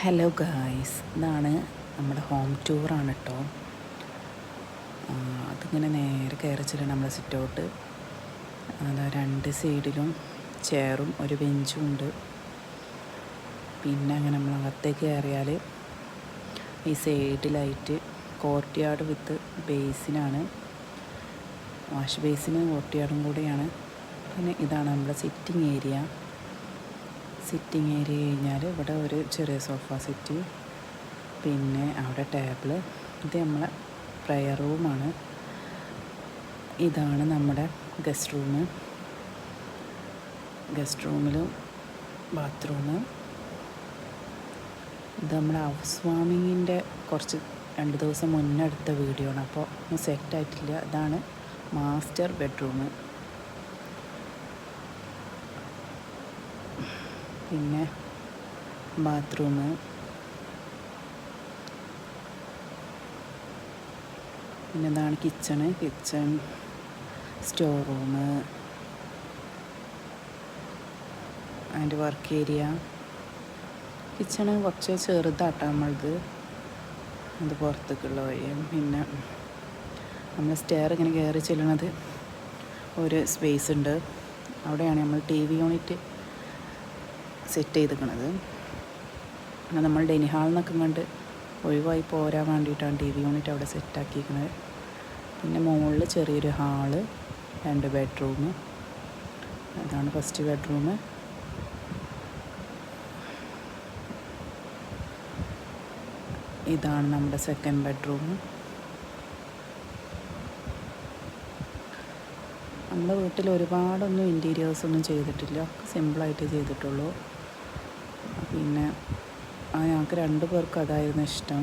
Hello guys, ഇതാണ് നമ്മുടെ home ടൂറാണ് കേട്ടോ. അതിങ്ങനെ നേരെ കയറി ചെല്ലണം നമ്മുടെ സിറ്റൗട്ട്. അതാ രണ്ട് സൈഡിലും ചെയറും ഒരു ബെഞ്ചും ഉണ്ട്. പിന്നെ അങ്ങനെ നമ്മൾ അകത്തേക്ക് കയറിയാൽ ഈ സൈഡിലായിട്ട് കോർട്ട് യാർഡ് വിത്ത് ബേസിനാണ്. വാഷ് ബേസിന് കോർട്ട് യാർഡും കൂടെയാണ്. പിന്നെ ഇതാണ് നമ്മുടെ സിറ്റിംഗ് ഏരിയ. സിറ്റിംഗ് ഏരിയ കഴിഞ്ഞാൽ ഇവിടെ ഒരു ചെറിയ സോഫ സെറ്റ്, പിന്നെ അവിടെ ടേബിള്. ഇത് നമ്മളെ പ്രയർ റൂമാണ്. ഇതാണ് നമ്മുടെ ഗസ്റ്റ് റൂം. ഗസ്റ്റ് റൂമിലും ബാത്റൂം. ഇത് നമ്മുടെ ഹൗസ് വാമിങ്ങിൻ്റെ കുറച്ച് 2 ദിവസം മുന്നേ എടുത്ത വീഡിയോ ആണ്, അപ്പോൾ ഒന്നും സെറ്റായിട്ടില്ല. ഇതാണ് മാസ്റ്റർ ബെഡ്റൂം. പിന്നെ ബാത്റൂം. പിന്നെ ഇതാണ് കിച്ചൺ, സ്റ്റോർ റൂം, അതിൻ്റെ വർക്ക് ഏരിയ. കിച്ചണ് കുറച്ച് ചെറുതാട്ടോ നമ്മളത്, അത് പുറത്തേക്കുള്ള വഴിയും. പിന്നെ നമ്മൾ സ്റ്റെയർ ഇങ്ങനെ കയറി ചെല്ലണത് ഒരു സ്പേസ് ഉണ്ട്. അവിടെയാണ് നമ്മൾ TV യൂണിറ്റ് സെറ്റ് ചെയ്തിരിക്കണത്. നമ്മൾ ഡൈനിങ് ഹാളിൽ നിന്നൊക്കെ കണ്ട് ഒഴിവായി പോരാൻ വേണ്ടിയിട്ടാണ് TV യൂണിറ്റ് അവിടെ സെറ്റാക്കിയിരിക്കുന്നത്. പിന്നെ മുകളിൽ ചെറിയൊരു ഹാള്, 2 ബെഡ്റൂം. അതാണ് ഫസ്റ്റ് ബെഡ്റൂം. ഇതാണ് നമ്മുടെ സെക്കൻഡ് ബെഡ്റൂം. നമ്മുടെ വീട്ടിൽ ഒരുപാടൊന്നും ഇൻറ്റീരിയേഴ്സൊന്നും ചെയ്തിട്ടില്ല, ഒക്കെ സിമ്പിളായിട്ട് ചെയ്തിട്ടുള്ളൂ. പിന്നെ ഞങ്ങൾക്ക് 2 പേർക്കും അതായിരുന്നു ഇഷ്ടം.